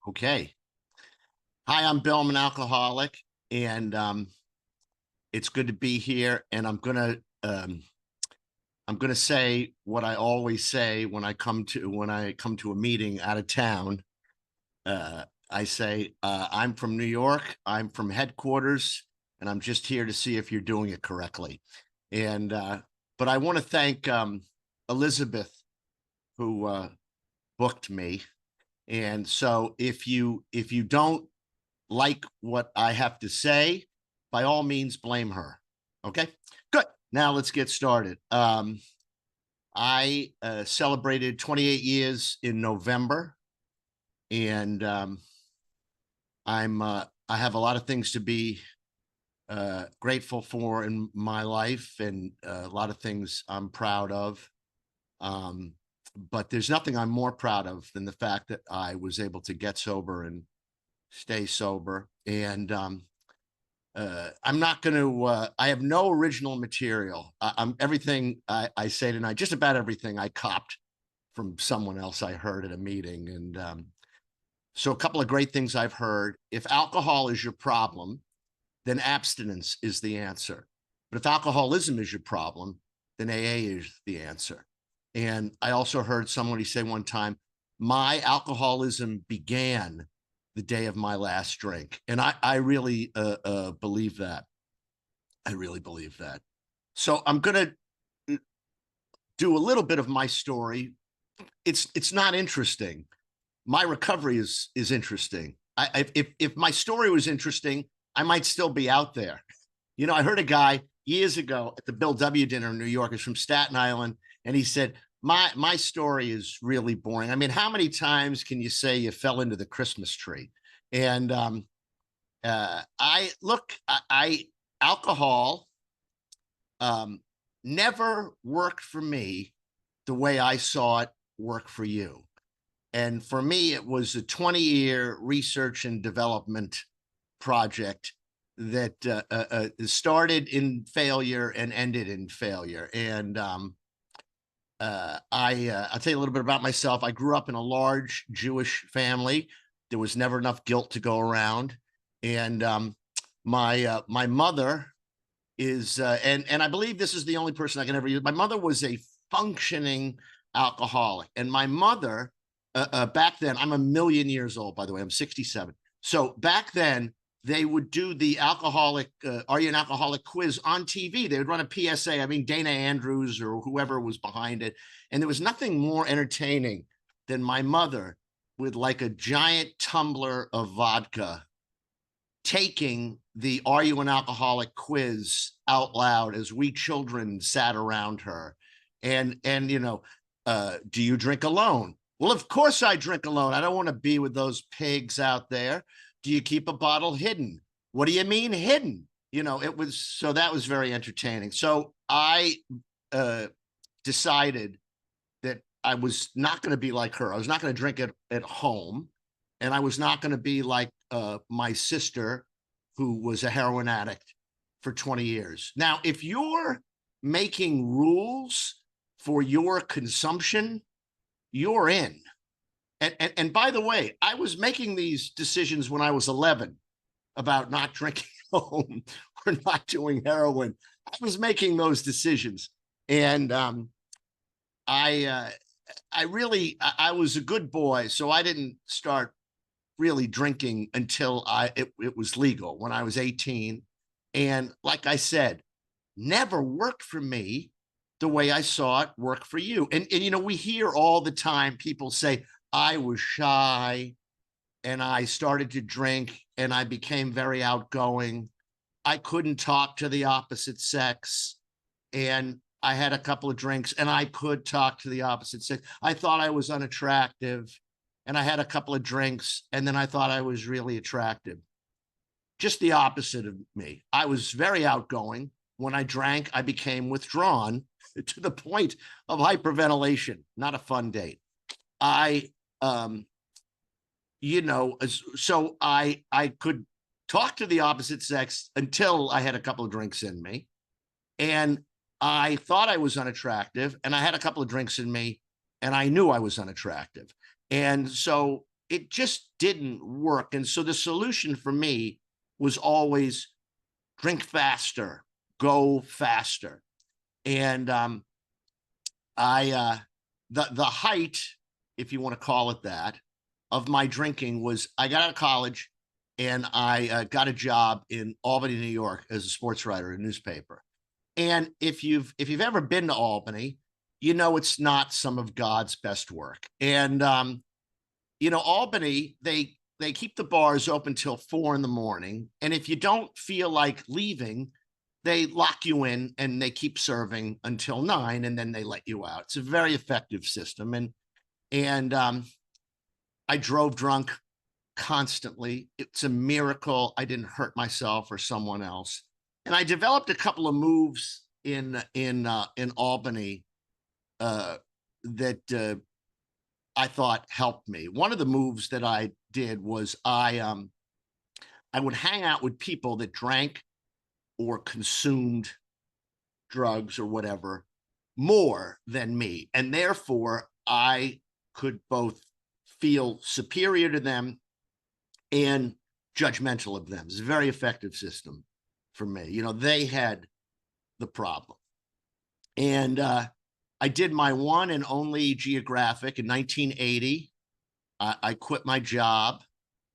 Okay. Hi, I'm Bill. I'm an alcoholic, and it's good to be here. And I'm gonna say what I always say when I come to a meeting out of town. I say I'm from New York. I'm from headquarters, and I'm just here to see if you're doing it correctly. And but I want to thank Elizabeth who booked me. And so if you don't like what I have to say, by all means, blame her. Okay, good. Now let's get started. I celebrated 28 years in November, and I have a lot of things to be grateful for in my life, and a lot of things I'm proud of. But there's nothing I'm more proud of than the fact that I was able to get sober and stay sober. And I'm not going to, I have no original material. I'm everything I say tonight, just about everything I copped from someone else I heard at a meeting. And so a couple of great things I've heard. If alcohol is your problem, then abstinence is the answer. But if alcoholism is your problem, then AA is the answer. And I also heard somebody say one time, my alcoholism began the day of my last drink. And I really believe that. I really believe that. So I'm going to do a little bit of my story. It's not interesting. My recovery is interesting. If my story was interesting, I might still be out there. You know, I heard a guy years ago at the Bill W. dinner in New York. He's from Staten Island, and he said, my story is really boring. I mean, how many times can you say you fell into the Christmas tree? And I alcohol never worked for me the way I saw it work for you. And for me, it was a 20-year research and development project that started in failure and ended in failure. And I'll tell you a little bit about myself. I grew up in a large Jewish family. There was never enough guilt to go around. And my mother is, and I believe this is the only person I can ever use. My mother was a functioning alcoholic. And my mother, back then, I'm a million years old, by the way, I'm 67. So back then, they would do the alcoholic, are you an alcoholic quiz on TV. They would run a PSA. I mean, Dana Andrews or whoever was behind it. And there was nothing more entertaining than my mother with like a giant tumbler of vodka taking the Are You an Alcoholic quiz out loud as we children sat around her. And you know, do you drink alone? Well, of course I drink alone. I don't want to be with those pigs out there. Do you keep a bottle hidden? What do you mean hidden? You know, that was very entertaining. So I decided that I was not going to be like her. I was not going to drink it at home. And I was not going to be like my sister, who was a heroin addict for 20 years. Now, if you're making rules for your consumption, you're in. And by the way, I was making these decisions when I was 11 about not drinking home or not doing heroin. I was making those decisions. And I was a good boy. So I didn't start really drinking until it was legal when I was 18. And like I said, never worked for me the way I saw it work for you. And you know, we hear all the time people say, I was shy and I started to drink and I became very outgoing. I couldn't talk to the opposite sex. And I had a couple of drinks and I could talk to the opposite sex. I thought I was unattractive and I had a couple of drinks and then I thought I was really attractive. Just the opposite of me. I was very outgoing. When I drank, I became withdrawn to the point of hyperventilation. Not a fun date. You know, so I could talk to the opposite sex until I had a couple of drinks in me. And I thought I was unattractive and I had a couple of drinks in me and I knew I was unattractive. And so it just didn't work. And so the solution for me was always drink faster, go faster. And the height, if you want to call it that, of my drinking was I got out of college and I got a job in Albany, New York as a sports writer in a newspaper. And if you've ever been to Albany, you know it's not some of God's best work. And Albany, they keep the bars open till 4 a.m. And if you don't feel like leaving, they lock you in and they keep serving until 9, and then they let you out. It's a very effective system. And I drove drunk constantly. It's a miracle I didn't hurt myself or someone else. And I developed a couple of moves in Albany that I thought helped me. One of the moves that I did was I would hang out with people that drank or consumed drugs or whatever more than me. And therefore, I could both feel superior to them and judgmental of them. It's a very effective system for me. They had the problem. And I did my one and only geographic in 1980. I quit my job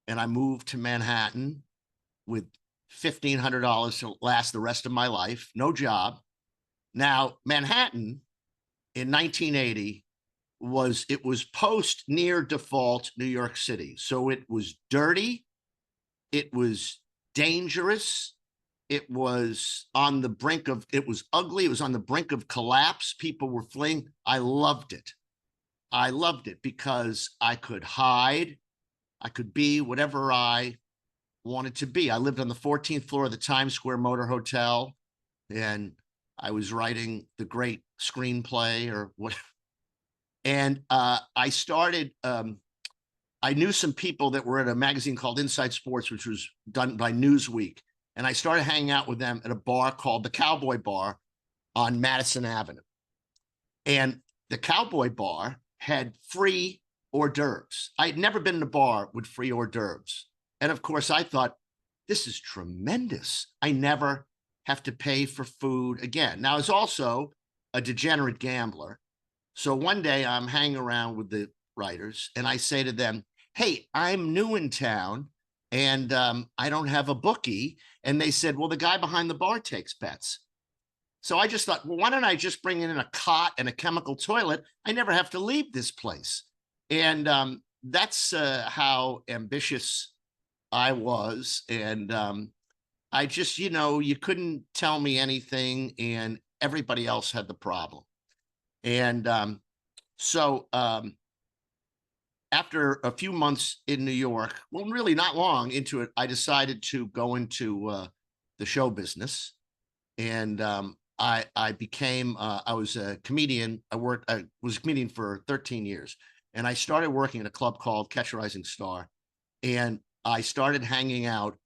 and I moved to Manhattan with $1,500 to last the rest of my life, no job. Now, Manhattan in 1980 was post near default New York City. So it was dirty, it was dangerous, it was on the brink of, it was ugly, it was on the brink of collapse. People were fleeing. I loved it. I loved it because I could hide, I could be whatever I wanted to be. I lived on the 14th floor of the Times Square Motor Hotel, and I was writing the great screenplay or whatever. And I started, I knew some people that were at a magazine called Inside Sports, which was done by Newsweek. And I started hanging out with them at a bar called the Cowboy Bar on Madison Avenue. And the Cowboy Bar had free hors d'oeuvres. I had never been in a bar with free hors d'oeuvres. And of course, I thought, this is tremendous. I never have to pay for food again. Now, I was also a degenerate gambler. So one day I'm hanging around with the writers and I say to them, hey, I'm new in town and I don't have a bookie. And they said, well, the guy behind the bar takes bets. So I just thought, well, why don't I just bring in a cot and a chemical toilet? I never have to leave this place. And that's how ambitious I was. And I just, you couldn't tell me anything and everybody else had the problem. And so after a few months in New York, well, really not long into it, I decided to go into the show business. And I became, I was a comedian. I was a comedian for 13 years. And I started working at a club called Catch a Rising Star. And I started hanging out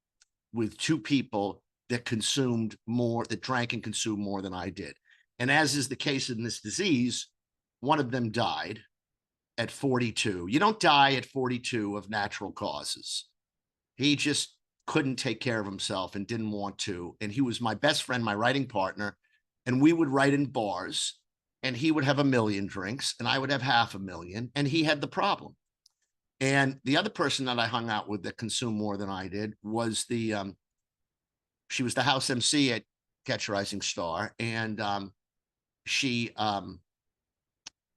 with two people that drank and consumed more than I did. And as is the case in this disease, one of them died at 42. You don't die at 42 of natural causes. He just couldn't take care of himself and didn't want to. And he was my best friend, my writing partner. And we would write in bars and he would have 1 million drinks and I would have 500,000. And he had the problem. And the other person that I hung out with that consumed more than I did was she was the house MC at Catch a Rising Star. And she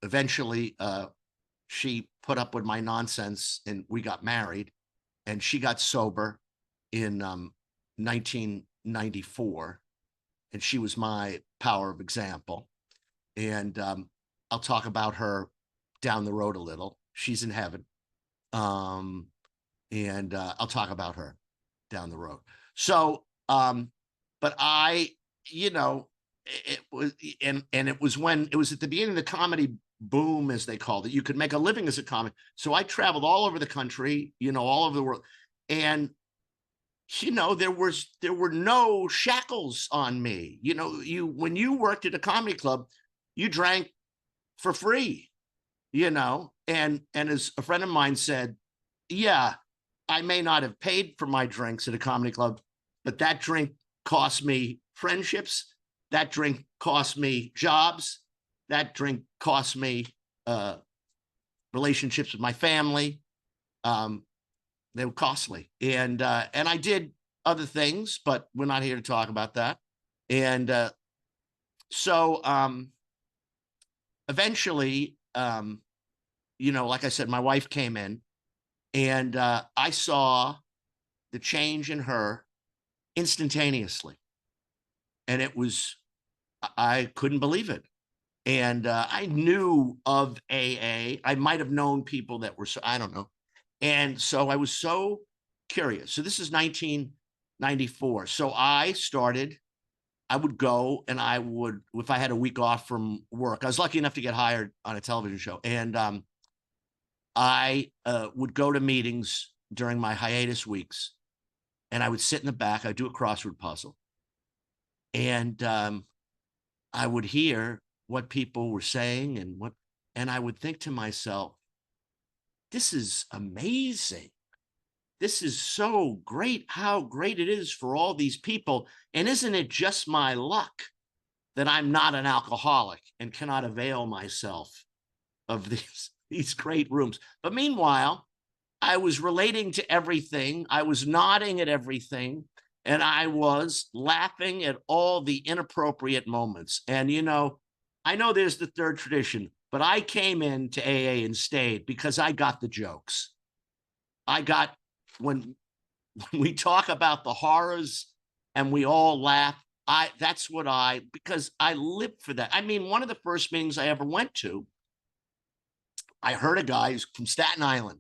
eventually, she put up with my nonsense and we got married and she got sober in 1994. And she was my power of example. And I'll talk about her down the road a little. She's in heaven. And I'll talk about her down the road. So, but I, it was, and it was when it was at the beginning of the comedy boom, as they called it. You could make a living as a comic. So I traveled all over the country, all over the world. And, there were no shackles on me. When you worked at a comedy club, you drank for free, and as a friend of mine said, yeah, I may not have paid for my drinks at a comedy club, but that drink cost me friendships. That drink cost me jobs. That drink cost me uh, relationships with my family. Um, they were costly, and I did other things, but we're not here to talk about that. And so eventually, like I said, my wife came in, and I saw the change in her instantaneously, and it was I couldn't believe it. And I knew of AA. I might have known people that were, I don't know. And so I was so curious. So this is 1994. So I would go, and I would, if I had a week off from work, I was lucky enough to get hired on a television show. And I would go to meetings during my hiatus weeks, and I would sit in the back. I'd do a crossword puzzle. And I would hear what people were saying and I would think to myself, this is amazing. This is so great, how great it is for all these people. And isn't it just my luck that I'm not an alcoholic and cannot avail myself of these great rooms? But meanwhile, I was relating to everything. I was nodding at everything. And I was laughing at all the inappropriate moments. And, I know there's the third tradition, but I came into AA and stayed because I got the jokes. When we talk about the horrors and we all laugh, because I lived for that. I mean, one of the first meetings I ever went to, I heard a guy who's from Staten Island,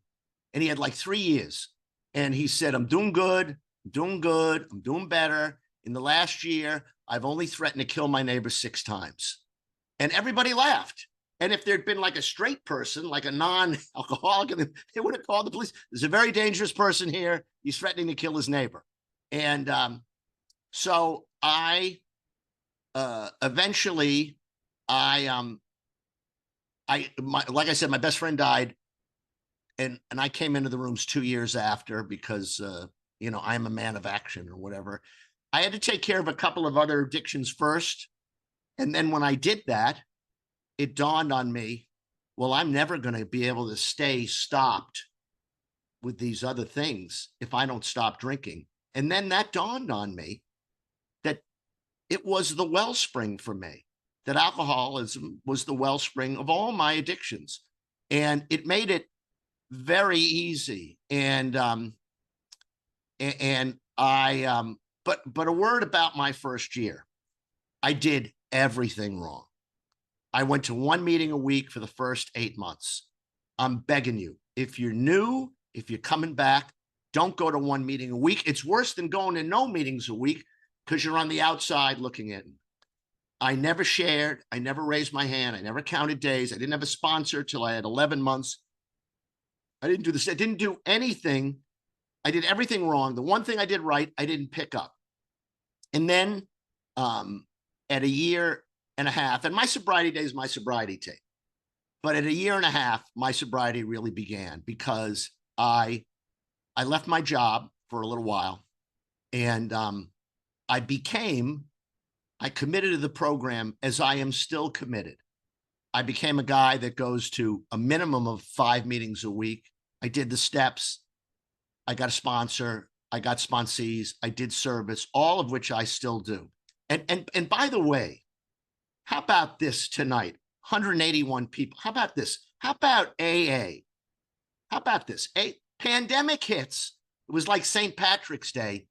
and he had like 3 years. And he said, I'm doing good. I'm doing good. I'm doing better. In the last year, I've only threatened to kill my neighbor 6 times. And everybody laughed. And if there'd been like a straight person, like a non-alcoholic, they would have called the police. There's a very dangerous person here. He's threatening to kill his neighbor. And so I eventually, like I said, my best friend died. And I came into the rooms 2 years after because, I'm a man of action or whatever. I had to take care of a couple of other addictions first. And then when I did that, it dawned on me, well, I'm never going to be able to stay stopped with these other things if I don't stop drinking. And then that dawned on me that it was the wellspring for me, that alcoholism was the wellspring of all my addictions. And it made it very easy. And but a word about my first year. I did everything wrong. I went to 1 meeting a week for the first 8 months. I'm begging you, if you're new, if you're coming back, don't go to 1 meeting a week. It's worse than going to no meetings a week because you're on the outside looking in. I never shared. I never raised my hand. I never counted days. I didn't have a sponsor till I had 11 months. I didn't do this. I didn't do anything. I did everything wrong. The one thing I did right, I didn't pick up. And then at a year and a half, and my sobriety day is my sobriety tape, but at a year and a half, my sobriety really began because I left my job for a little while, and I committed to the program as I am still committed. I became a guy that goes to a minimum of 5 meetings a week. I did the steps. I got a sponsor. I got sponsees. I did service, all of which I still do. And by the way, how about this tonight? 181 people. How about this? How about AA? How about this? A pandemic hits. It was like St. Patrick's Day.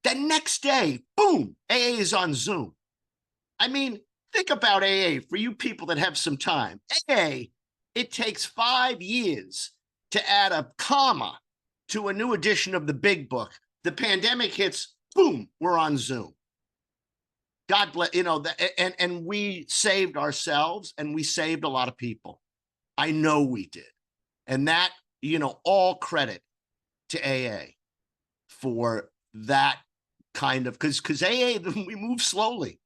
The next day, boom, AA is on Zoom. I mean, think about AA for you people that have some time. AA, it takes 5 years to add a comma to a new edition of the big book. The pandemic hits, boom, we're on Zoom. God bless, and we saved ourselves and we saved a lot of people. I know we did. And that, all credit to AA for that kind of, because AA, we move slowly.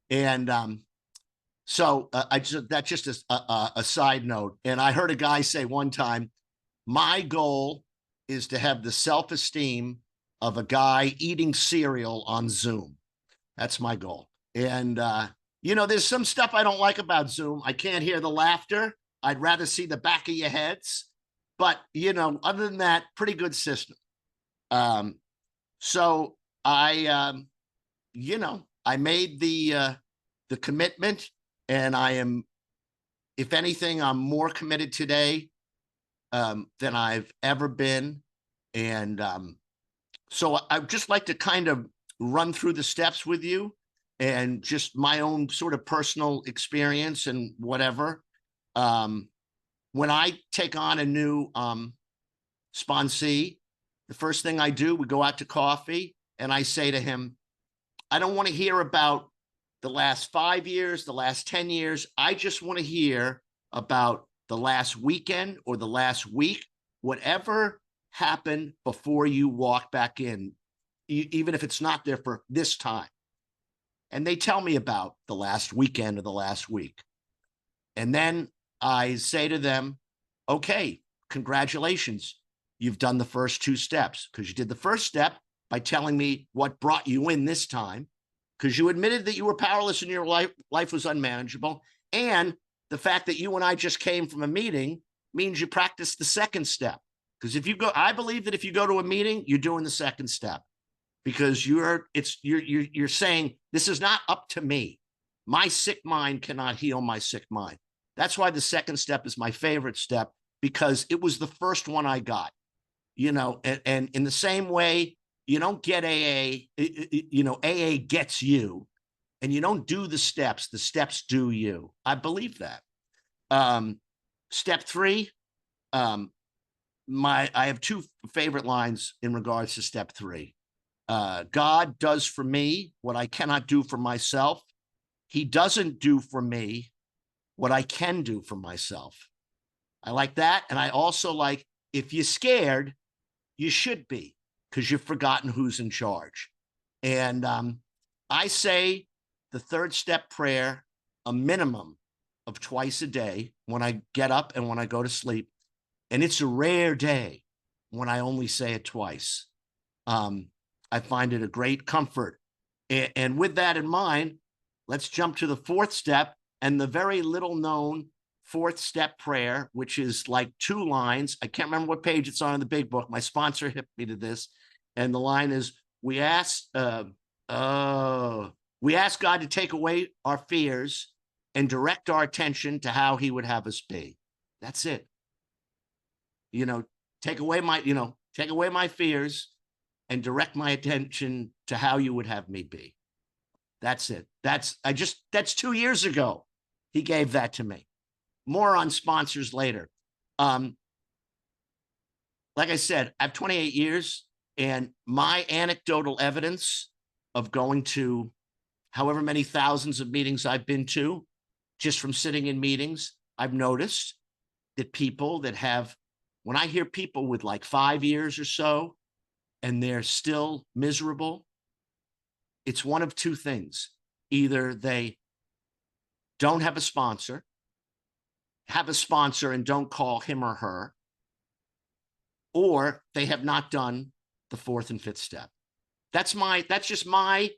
And so that's just a side note. And I heard a guy say one time, my goal is to have the self-esteem of a guy eating cereal on Zoom. That's my goal. And, you know, there's some stuff I don't like about Zoom. I can't hear the laughter. I'd rather see the back of your heads. But, you know, other than that, pretty good system. So I, you know, I made the commitment, and I am, if anything, I'm more committed today than I've ever been. And so I'd just like to kind of run through the steps with you, and just my own sort of personal experience and whatever. When I take on a new sponsee, the first thing I do, we go out to coffee, and I say to him, I don't want to hear about the last 5 years, the last 10 years. I just want to hear about the last weekend or the last week, whatever happened before you walk back in, even if it's not there for this time. And they tell me about the last weekend or the last week. And then I say to them, okay, congratulations. You've done the first 2 steps, because you did the first step by telling me what brought you in this time, because you admitted that you were powerless and your life was unmanageable. And the fact that you and I just came from a meeting means you practiced the second step. Because if you go, I believe that if you go to a meeting, you're doing the second step, because you're saying, this is not up to me. My sick mind cannot heal my sick mind. That's why the second step is my favorite step, because it was the first one I got, you know, and in the same way, you don't get AA, you know, AA gets you, and you don't do the steps do you. I believe that. Step 3, I have 2 favorite lines in regards to step 3. God does for me what I cannot do for myself. He doesn't do for me what I can do for myself. I like that. And I also like, if you're scared, you should be, because you've forgotten who's in charge. And I say the 3rd step prayer a minimum of twice a day when I get up and when I go to sleep. And it's a rare day when I only say it twice. I find it a great comfort. And with that in mind, let's jump to the 4th step, and the very little known 4th step prayer, which is like 2 lines. I can't remember what page it's on in the big book. My sponsor hit me to this. And the line is, we ask God to take away our fears and direct our attention to how he would have us be. That's it. You know, take away my fears and direct my attention to how you would have me be. That's it. That's 2 years ago. He gave that to me. More on sponsors later. Like I said, I have 28 years, and my anecdotal evidence of going to however many thousands of meetings I've been to, just from sitting in meetings, I've noticed that people that have, when I hear people with like 5 years or so, and they're still miserable, it's one of 2 things. Either they don't have a sponsor and don't call him or her, or they have not done the 4th and 5th step. That's just my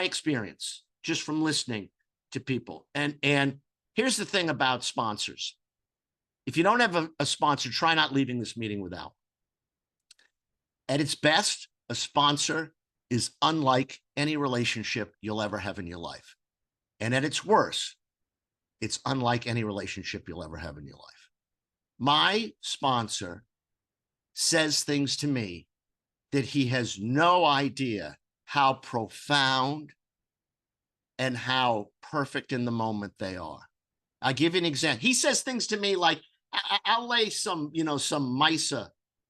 experience, just from listening to people. And here's the thing about sponsors. If you don't have a sponsor, try not leaving this meeting without. At its best, a sponsor is unlike any relationship you'll ever have in your life. And at its worst, it's unlike any relationship you'll ever have in your life. My sponsor says things to me that he has no idea how profound and how perfect in the moment they are. I'll give you an example. He says things to me like, I'll lay some Misa,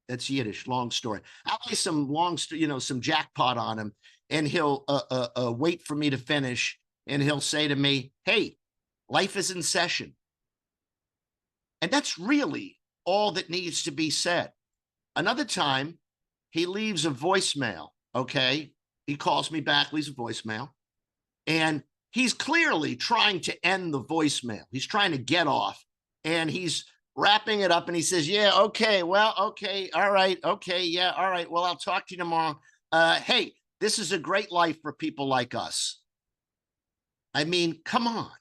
that's Yiddish, long story. I'll lay some jackpot on him, and he'll wait for me to finish, and he'll say to me, hey, life is in session. And that's really all that needs to be said. Another time, he leaves a voicemail, okay? He calls me back, leaves a voicemail, and he's clearly trying to end the voicemail. He's trying to get off, and he's wrapping it up, and he says, yeah, okay, well, okay, all right, okay, yeah, all right, well, I'll talk to you tomorrow. Hey, this is a great life for people like us. I mean, come on.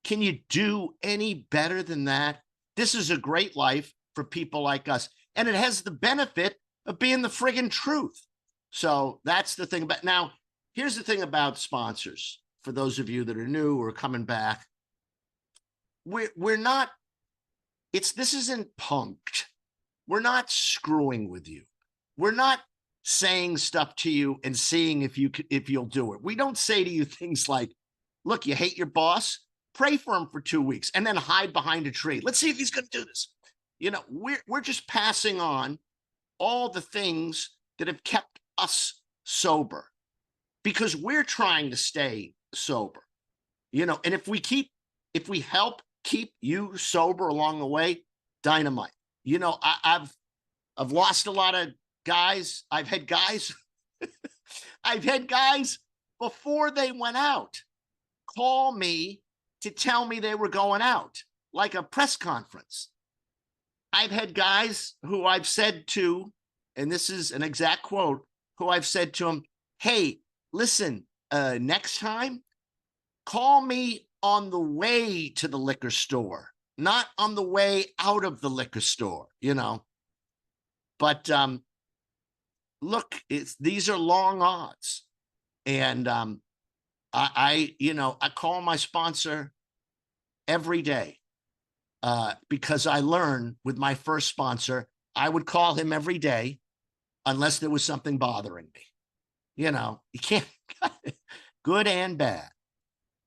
Can you do any better than that? This is a great life for people like us. And it has the benefit of being the friggin' truth. So that's the thing about now. Here's the thing about sponsors. For those of you that are new or coming back, we're not, this isn't punked. We're not screwing with you. We're not saying stuff to you and seeing if you'll do it. We don't say to you things like, look, you hate your boss? Pray for him for 2 weeks and then hide behind a tree. Let's see if he's going to do this. You know, we're just passing on all the things that have kept us sober because we're trying to stay sober. You know, and if we help keep you sober along the way, dynamite. You know, I've lost a lot of guys. I've had guys before they went out call me to tell me they were going out, like a press conference. I've had guys who I've said to, and this is an exact quote, who I've said to them, hey, listen, next time, call me on the way to the liquor store, not on the way out of the liquor store, you know. But look, these are long odds. And I call my sponsor every day because I learned with my first sponsor, I would call him every day unless there was something bothering me. You know, you can't, good and bad.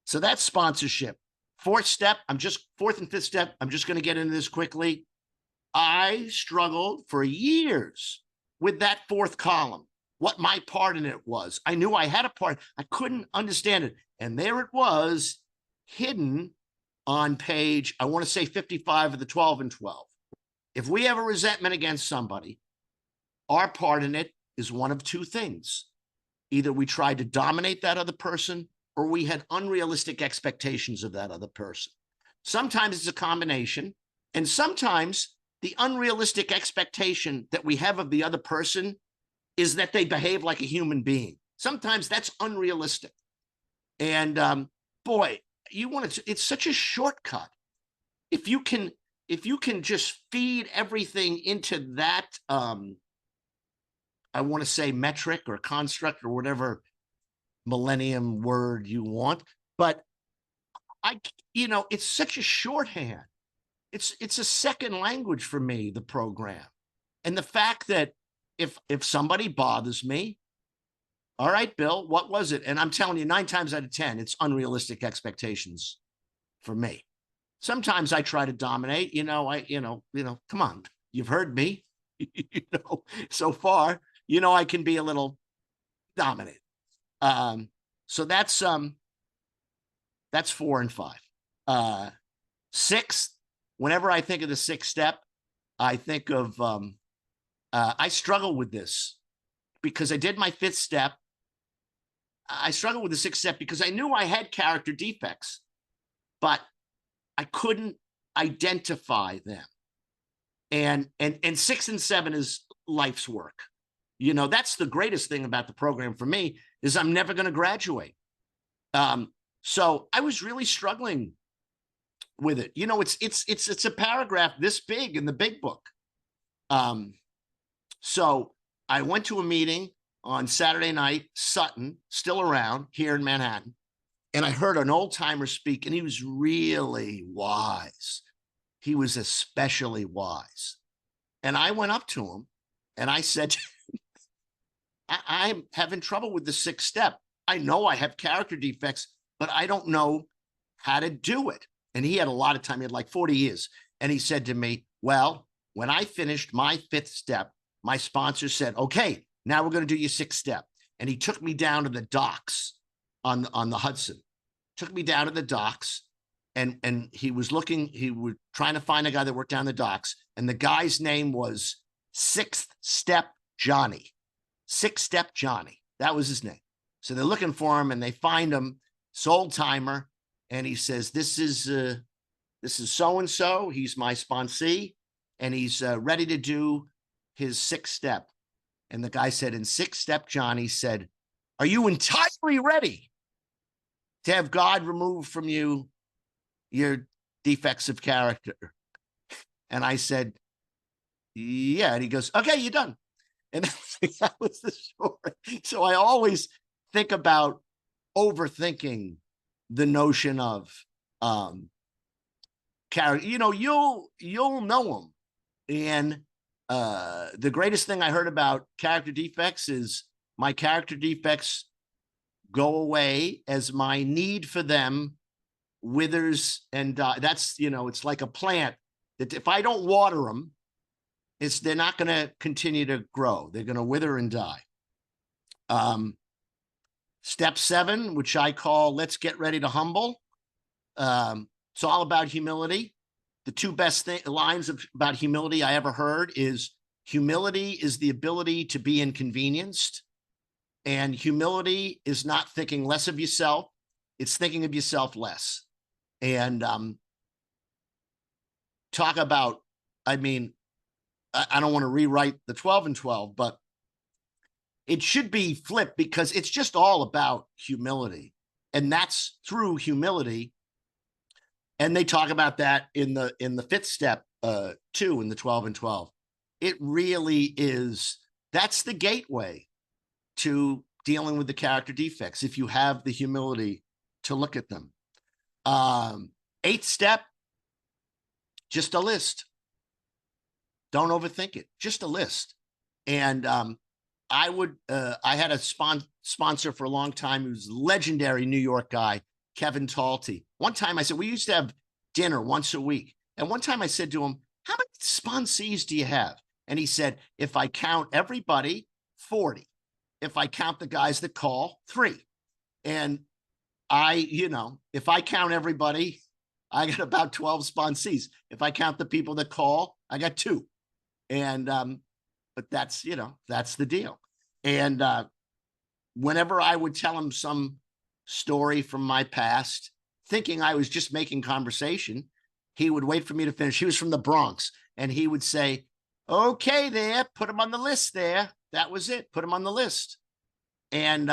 So that's sponsorship. Fourth and fifth step. I'm just going to get into this quickly. I struggled for years with that fourth column, what my part in it was. I knew I had a part. I couldn't understand it. And there it was, hidden on page, I want to say 55 of the 12 and 12. If we have a resentment against somebody, our part in it is one of two things. Either we tried to dominate that other person or we had unrealistic expectations of that other person. Sometimes it's a combination, and sometimes the unrealistic expectation that we have of the other person is that they behave like a human being. Sometimes that's unrealistic. And boy, it's such a shortcut. If you can just feed everything into that, I want to say metric or construct or whatever millennium word you want, but it's such a shorthand. It's a second language for me, the program. And the fact that if somebody bothers me, all right, Bill, what was it? And I'm telling you, 9 times out of 10, it's unrealistic expectations for me. Sometimes I try to dominate, come on, you've heard me, so far, I can be a little dominant. So that's 4 and 5. Sixth, whenever I think of the sixth step, I think of, I struggle with this because I did my fifth step. I struggled with the sixth step because I knew I had character defects, but I couldn't identify them. And 6 and 7 is life's work. That's the greatest thing about the program for me is I'm never going to graduate. So I was really struggling with it. It's a paragraph this big in the big book. So I went to a meeting on Saturday night, Sutton, still around here in Manhattan. And I heard an old timer speak, and he was really wise. He was especially wise. And I went up to him and I said, I'm having trouble with the sixth step. I know I have character defects, but I don't know how to do it. And he had a lot of time. He had like 40 years. And he said to me, well, when I finished my fifth step, my sponsor said, okay, now we're going to do your sixth step. And he took me down to the docks on the Hudson, took me down to the docks. And he was trying to find a guy that worked down the docks. And the guy's name was Sixth Step Johnny. Sixth Step Johnny. That was his name. So they're looking for him and they find him, it's old timer. And he says, this is this is so-and-so. He's my sponsee, and he's ready to do his 6th step. And the guy said, in 6th step, John, he said, are you entirely ready to have God remove from you your defects of character? And I said, yeah. And he goes, okay, you're done. And that was the story. So I always think about overthinking the notion of character. You know, you'll know them. And the greatest thing I heard about character defects is my character defects go away as my need for them withers and die. That's, you know, it's like a plant that if I don't water them, they're not going to continue to grow. They're going to wither and die. Step 7, which I call let's get ready to humble. It's all about humility. The 2 best lines about humility I ever heard is humility is the ability to be inconvenienced. And humility is not thinking less of yourself. It's thinking of yourself less. And talk about, I mean, I don't want to rewrite the 12 and 12, but it should be flipped because it's just all about humility. And that's through humility. And they talk about that in the 5th step, too, in the 12 and 12. It really is, that's the gateway to dealing with the character defects, if you have the humility to look at them. 8th step, just a list. Don't overthink it, just a list. And I had a sponsor for a long time who's a legendary New York guy, Kevin Talty. One time I said, we used to have dinner once a week. And one time I said to him, how many sponsees do you have? And he said, if I count everybody, 40. If I count the guys that call, 3. And if I count everybody, I got about 12 sponsees. If I count the people that call, I got 2. And, but that's, that's the deal. And whenever I would tell him some story from my past, thinking I was just making conversation, he would wait for me to finish. He was from the Bronx, and he would say, okay, there, put him on the list there. That was it. Put him on the list. And,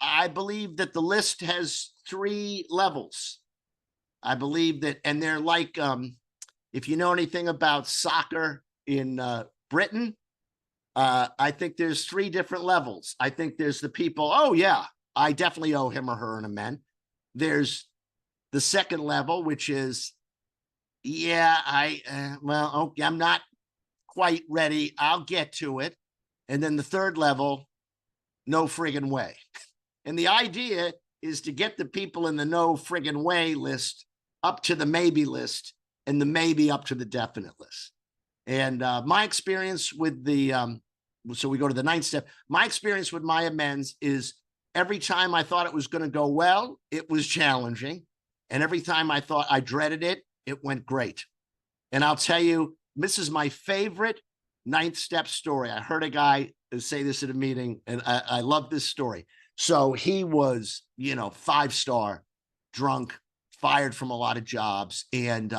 I believe that the list has 3 levels. I believe that, and they're like, if you know anything about soccer in Britain, I think there's 3 different levels. I think there's the people, oh yeah, I definitely owe him or her an amend. There's the 2nd level, which is, yeah, I'm not quite ready. I'll get to it. And then the 3rd level, no friggin' way. And the idea is to get the people in the no friggin' way list up to the maybe list, and the maybe up to the definite list. And my experience with so we go to the 9th step. My experience with my amends is every time I thought it was going to go well, it was challenging. And every time I thought I dreaded it, it went great. And I'll tell you, this is my favorite 9th step story. I heard a guy say this at a meeting, and I love this story. So he was, 5-star, drunk, fired from a lot of jobs, and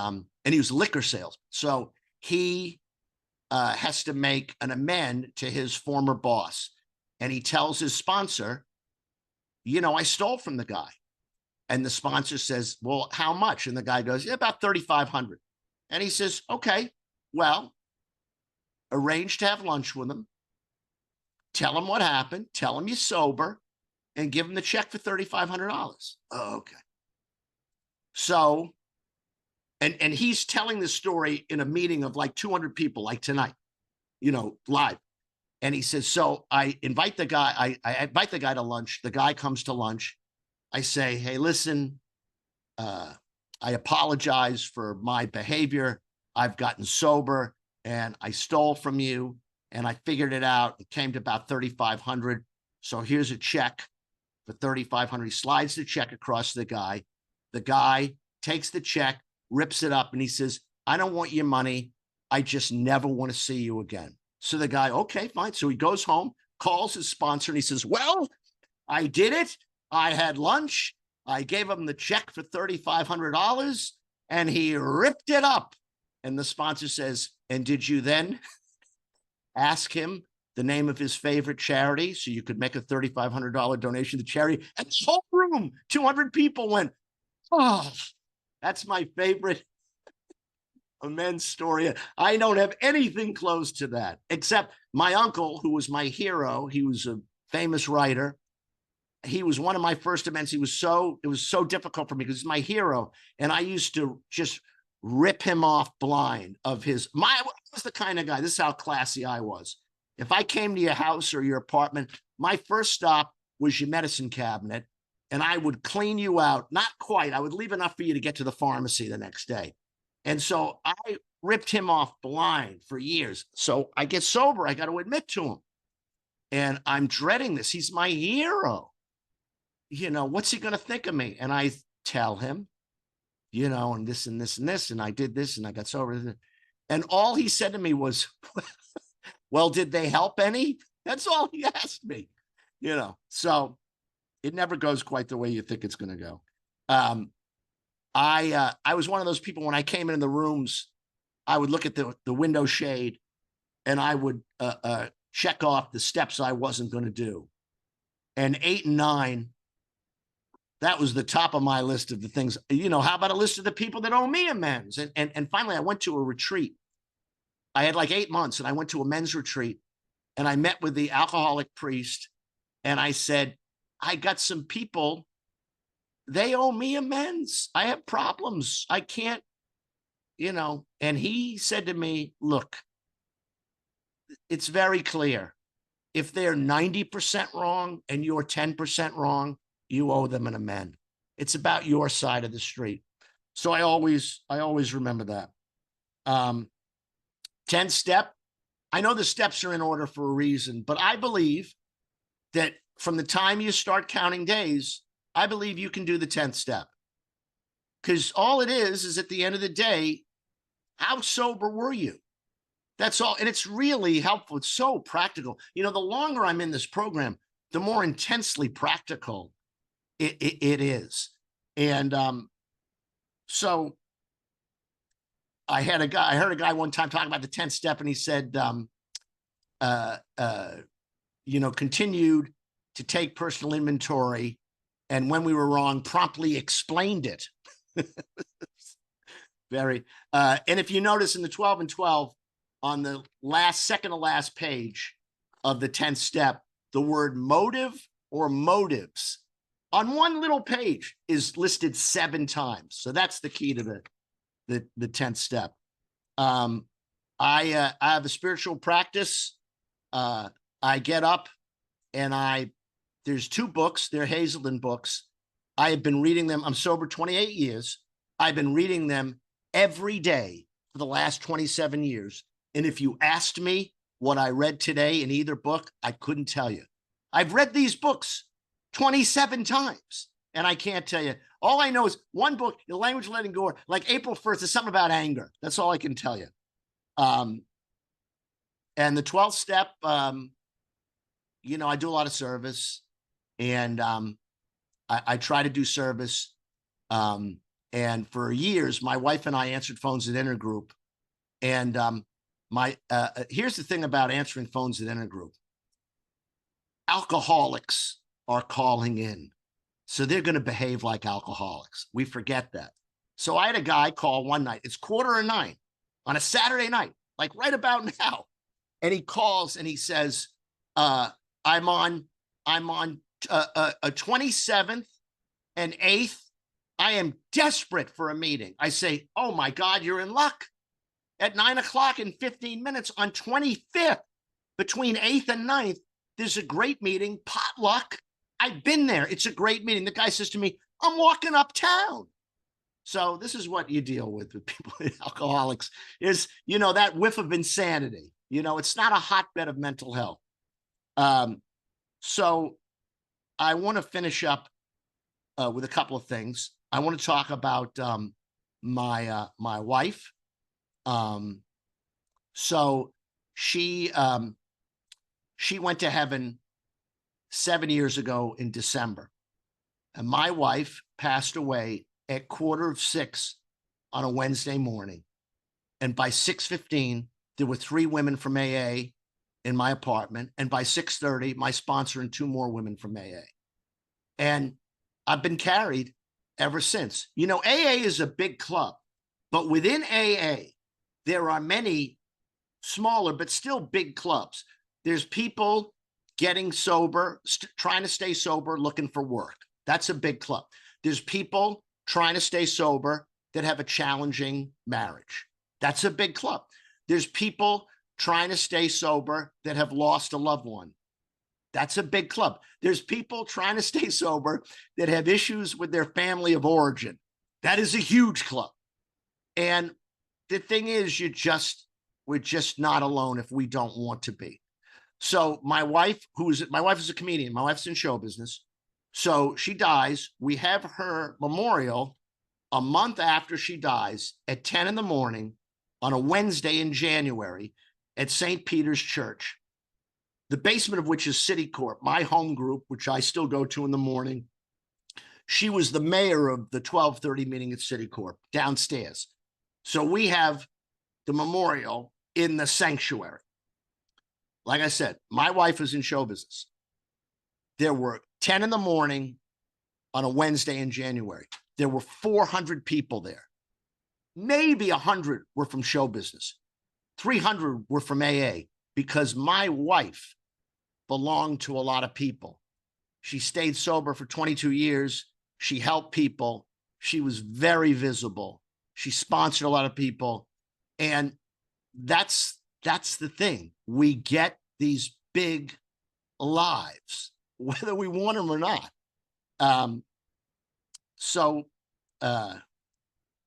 he was a liquor salesman. So he has to make an amend to his former boss. And he tells his sponsor, I stole from the guy. And the sponsor says, well, how much? And the guy goes, yeah, about $3,500. And he says, okay, well, arrange to have lunch with him. Tell him what happened. Tell him you're sober, and give him the check for $3,500. Oh, okay. So, and he's telling this story in a meeting of like 200 people, like tonight, live. And he says, so I invite the guy, I invite the guy to lunch. The guy comes to lunch. I say, hey, listen, I apologize for my behavior. I've gotten sober and I stole from you, and I figured it out. It came to about $3,500. So here's a check for $3,500. He slides the check across to the guy. The guy takes the check, rips it up, and he says, I don't want your money. I just never want to see you again. So the guy, okay, fine. So he goes home, calls his sponsor, and he says, well, I did it. I had lunch. I gave him the check for $3,500 and he ripped it up. And the sponsor says, and did you then ask him the name of his favorite charity so you could make a $3,500 donation to charity? And the whole room, 200 people went, oh, that's my favorite immense story. I don't have anything close to that, except my uncle, who was my hero. He was a famous writer. He was one of my first events. It was so difficult for me because he's my hero. And I used to just rip him off blind of I was the kind of guy, this is how classy I was. If I came to your house or your apartment, my first stop was your medicine cabinet, and I would clean you out. Not quite. I would leave enough for you to get to the pharmacy the next day. And so I ripped him off blind for years. So I get sober. I got to admit to him. And I'm dreading this. He's my hero. You know, what's he going to think of me? And I tell him, you know, and this and this and this, and I did this and I got sober. And all he said to me was, well, did they help any? That's all he asked me, you know. So it never goes quite the way you think it's going to go. I was one of those people, when I came in the rooms, I would look at the window shade and I would check off the steps I wasn't going to do. And 8 and 9, that was the top of my list of the things. You know, how about a list of the people that owe me amends? And finally, I went to a retreat. I had like 8 months, and I went to a men's retreat, and I met with the alcoholic priest, and I said, I got some people, they owe me amends. I have problems. I can't, you know. And he said to me, look, it's very clear. If they're 90% wrong and you're 10% wrong, you owe them an amend. It's about your side of the street. So I always remember that. 10th step. I know the steps are in order for a reason, but I believe that from the time you start counting days, I believe you can do the 10th step. Because all it is at the end of the day, how sober were you? That's all. And it's really helpful. It's so practical. You know, the longer I'm in this program, the more intensely practical it is. And so I heard a guy one time talking about the 10th step, and he said, you know, continued to take personal inventory, and when we were wrong, promptly explained it. Very. And if you notice in the 12 and 12, on the second to last page of the 10th step, the word motive or motives on one little page is listed 7 times. So that's the key to the 10th step. I have a spiritual practice. I get up and there's 2 books. They're Hazelden books. I have been reading them. I'm sober 28 years. I've been reading them every day for the last 27 years. And if you asked me what I read today in either book, I couldn't tell you. I've read these books 27 times, and I can't tell you. All I know is one book, The Language of Letting Go, like April 1st, is something about anger. That's all I can tell you. And the 12th step, you know, I do a lot of service, and I try to do service. And for years, my wife and I answered phones at Intergroup. And here's the thing about answering phones at Intergroup. Alcoholics are calling in. So they're going to behave like alcoholics. We forget that. So I had a guy call one night. It's 8:45 on a Saturday night, like right about now. And he calls and he says, I'm on a 27th and 8th. I am desperate for a meeting. I say, oh my God, you're in luck. At 9 o'clock in 15 minutes on 25th, between 8th and 9th, there's a great meeting, potluck. I've been there. It's a great meeting. The guy says to me, I'm walking uptown. So this is what you deal with people, alcoholics, is, you know, that whiff of insanity. You know, it's not a hotbed of mental health. So I want to finish up with a couple of things. I want to talk about my wife. So she went to heaven 7 years ago in December. And my wife passed away at 5:45 on a Wednesday morning. And by 6:15, there were 3 women from AA in my apartment. And by 6:30, my sponsor and 2 more women from AA. And I've been carried ever since. You know, AA is a big club, but within AA, there are many smaller, but still big clubs. There's people getting sober, trying to stay sober, looking for work. That's a big club. There's people trying to stay sober that have a challenging marriage. That's a big club. There's people trying to stay sober that have lost a loved one. That's a big club. There's people trying to stay sober that have issues with their family of origin. That is a huge club. And the thing is, we're just not alone if we don't want to be. So my wife is a comedian. My wife's in show business. So she dies. We have her memorial a month after she dies at 10 in the morning on a Wednesday in January at St. Peter's Church, the basement of which is City Corp, my home group, which I still go to in the morning. She was the mayor of the 12:30 meeting at City Corp downstairs. So we have the memorial in the sanctuary. Like I said, my wife is in show business. There were 10 in the morning on a Wednesday in January. There were 400 people there. Maybe 100 were from show business. 300 were from AA, because my wife belonged to a lot of people. She stayed sober for 22 years. She helped people. She was very visible. She sponsored a lot of people. And that's the thing. We get these big lives, whether we want them or not.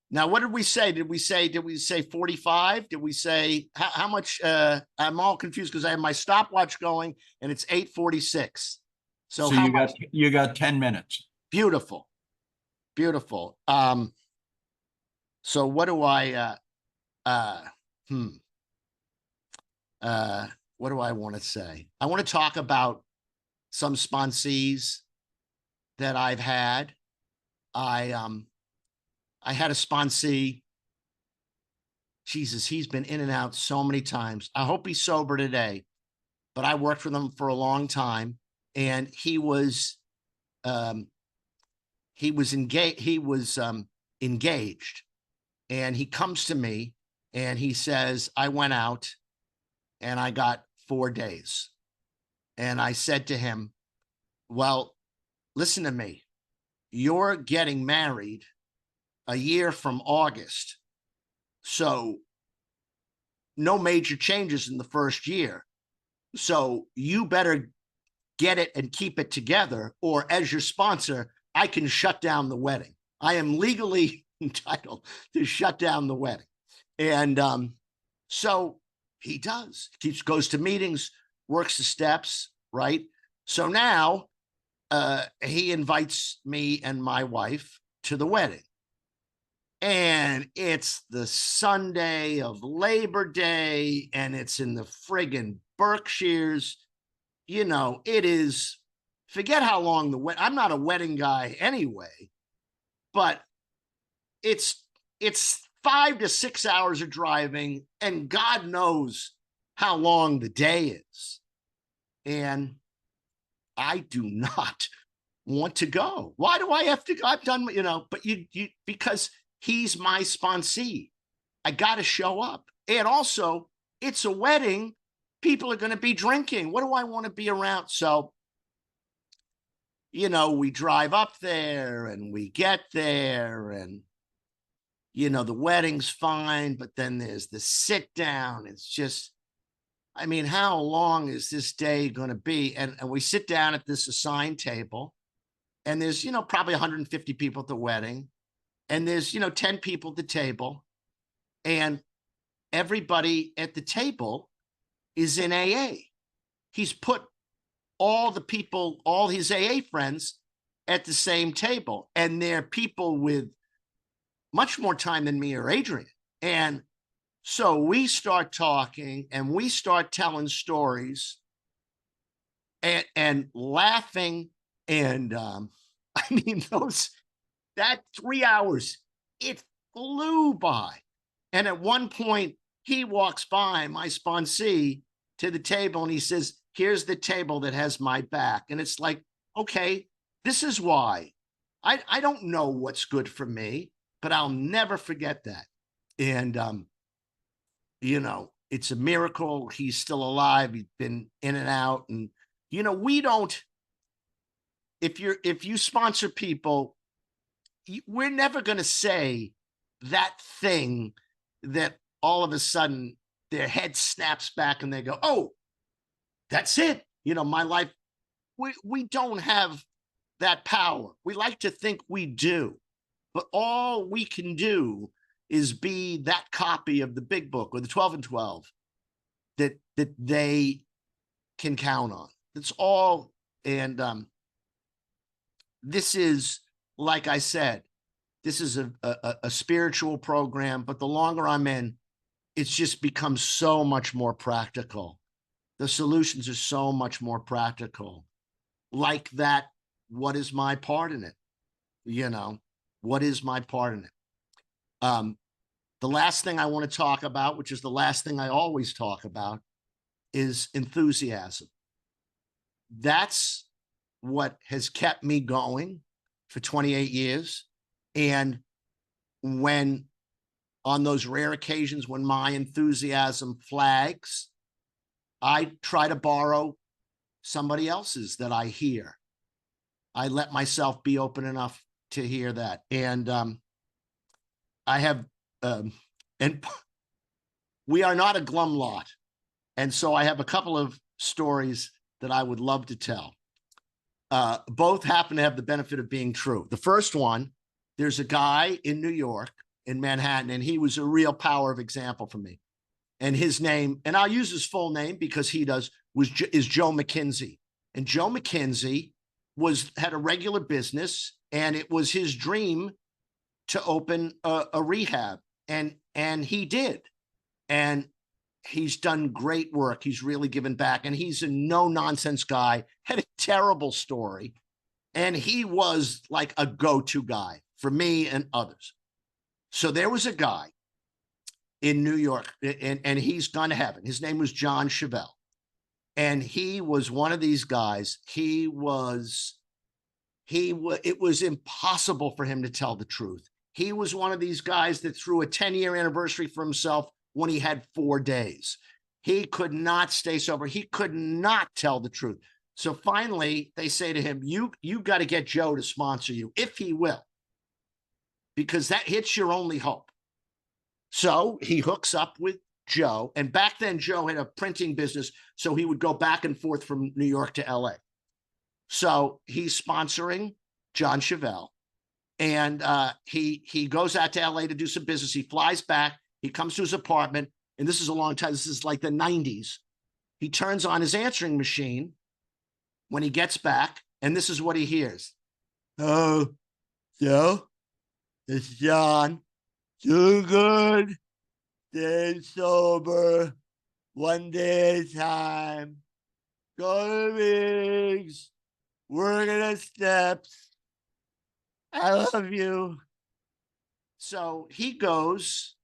Now, what did we say? Did we say 45? Did we say how much? I'm all confused because I have my stopwatch going and it's 8:46. So how much? You got 10 minutes. Beautiful. Beautiful. So what do what do I want to say? I want to talk about some sponsees that I've had. I had a sponsee. Jesus, he's been in and out so many times. I hope he's sober today, but I worked with him for a long time, and he was engaged, and he comes to me and he says, I went out and I got 4 days. And I said to him, well, listen to me. You're getting married a year from August. So no major changes in the first year. So you better get it and keep it together, or as your sponsor, I can shut down the wedding. I am legally entitled to shut down the wedding. And so he does. Goes to meetings, works the steps, right? So now he invites me and my wife to the wedding. And it's the Sunday of Labor Day, and it's in the friggin' Berkshires. You know, it is, forget how long I'm not a wedding guy anyway, but it's 5 to 6 hours of driving, and God knows how long the day is. And I do not want to go. Why do I have to go? I've done, but because he's my sponsee. I got to show up. And also, it's a wedding. People are going to be drinking. What do I want to be around? So, we drive up there and we get there, and, the wedding's fine, but then there's the sit down. It's just, how long is this day going to be? And we sit down at this assigned table, and there's, probably 150 people at the wedding. And there's, 10 people at the table, and everybody at the table is in AA. He's put all his AA friends at the same table, and they're people with much more time than me or Adrian. And so we start talking and we start telling stories and laughing. And those that 3 hours, it flew by. And at one point, he walks by my sponsee to the table and he says, here's the table that has my back. And it's like, okay, this is why. I don't know what's good for me, but I'll never forget that. And, you know, it's a miracle he's still alive. He's been in and out. And, you know, we don't, if you sponsor people, we're never going to say that thing that all of a sudden their head snaps back and they go, oh, that's it. You know, my life, we don't have that power. We like to think we do, but all we can do is be that copy of the big book or the 12 and 12 that they can count on. That's all. And this is, like I said, this is a spiritual program, but the longer I'm in, it's just become so much more practical. The solutions are so much more practical. Like that, what is my part in it? You know, what is my part in it? The last thing I want to talk about, which is the last thing I always talk about, is enthusiasm. That's what has kept me going for 28 years. And when, on those rare occasions when my enthusiasm flags, I try to borrow somebody else's that I hear. I let myself be open enough to hear that. And I have, and we are not a glum lot. And so I have a couple of stories that I would love to tell. Both happen to have the benefit of being true. The first one, there's a guy in New York, in Manhattan, and he was a real power of example for me. And his name, and I'll use his full name because he does, is Joe McKinsey. And Joe McKinsey had a regular business, and it was his dream to open a rehab, and he did. And he's done great work. He's really given back, and he's a no-nonsense guy, had a terrible story, and he was like a go-to guy for me and others. So there was a guy in New York, and he's gone to heaven. His name was John Chevelle. And he was one of these guys. It was impossible for him to tell the truth. He was one of these guys that threw a 10-year anniversary for himself when he had 4 days. He could not stay sober. He could not tell the truth. So finally, they say to him, you got to get Joe to sponsor you, if he will, because that hits your only hope. So he hooks up with Joe. And back then, Joe had a printing business, so he would go back and forth from New York to LA. So he's sponsoring John Chevelle. And he goes out to LA to do some business. He flies back. He comes to his apartment. And this is a long time. This is like the 90s. He turns on his answering machine when he gets back. And this is what he hears. Oh, Joe, it's John. Too good. Stay sober. One day at a time. Go to meetings. Work at the steps. I love you. So he goes,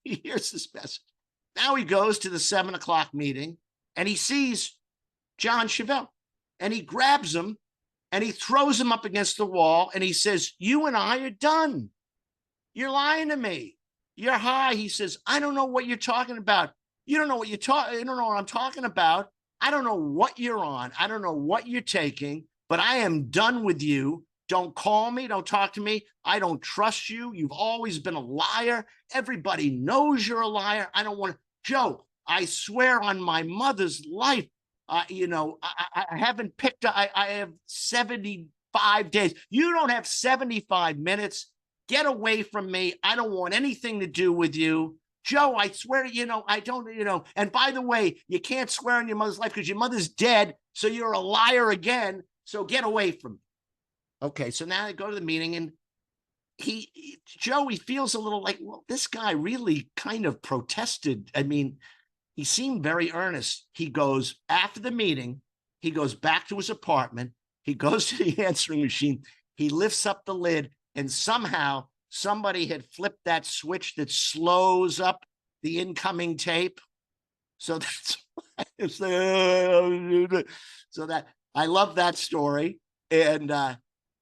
he hears this message. Now he goes to the 7 o'clock meeting and he sees John Chevelle, and he grabs him and he throws him up against the wall and he says, you and I are done. You're lying to me. You're high. He says, I don't know what you're talking about. You don't know what you don't know what I'm talking about. I don't know what you're on. I don't know what you're taking, but I am done with you. Don't call me. Don't talk to me. I don't trust you. You've always been a liar. Everybody knows you're a liar. I don't want to. Joe, I swear on my mother's life, I haven't picked up. I have 75 days. You don't have 75 minutes. Get away from me. I don't want anything to do with you. Joe, I swear, I don't, and by the way, you can't swear on your mother's life because your mother's dead. So you're a liar again. So get away from me. Okay. So now I go to the meeting and Joe feels a little like, well, this guy really kind of protested. I mean, he seemed very earnest. He goes, after the meeting, he goes back to his apartment. He goes to the answering machine. He lifts up the lid and somehow somebody had flipped that switch that slows up the incoming tape. So that's it's so that I love that story. And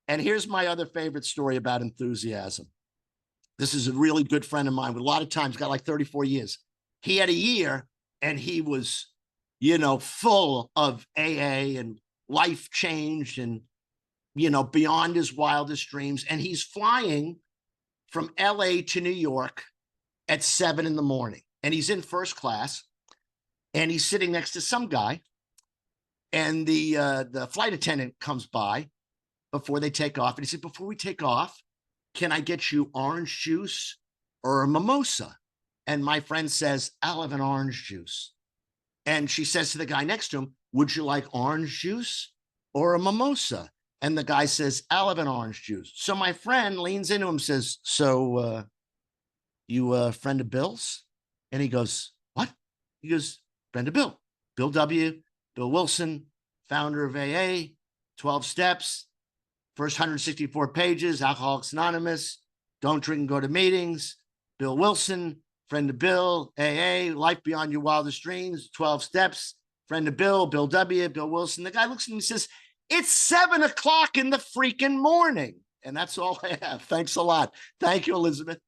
here's my other favorite story about enthusiasm. This is a really good friend of mine with a lot of times, got like 34 years. He had a year and he was, full of AA and life changed and, beyond his wildest dreams. And he's flying from LA to New York at 7 a.m. And he's in first class and he's sitting next to some guy. And the flight attendant comes by before they take off. And he said, before we take off, can I get you orange juice or a mimosa? And my friend says, I'll have an orange juice. And she says to the guy next to him, would you like orange juice or a mimosa? And the guy says, I'll have an orange juice. So my friend leans into him and says, so you a friend of Bill's? And he goes, what? He goes, friend of Bill. Bill W., Bill Wilson, founder of AA, 12 steps, first 164 pages, Alcoholics Anonymous, don't drink and go to meetings, Bill Wilson, friend of Bill, AA, life beyond your wildest dreams, 12 steps, friend of Bill, Bill W., Bill Wilson. The guy looks at me and says, it's 7 o'clock in the freaking morning. And that's all I have. Thanks a lot. Thank you, Elizabeth.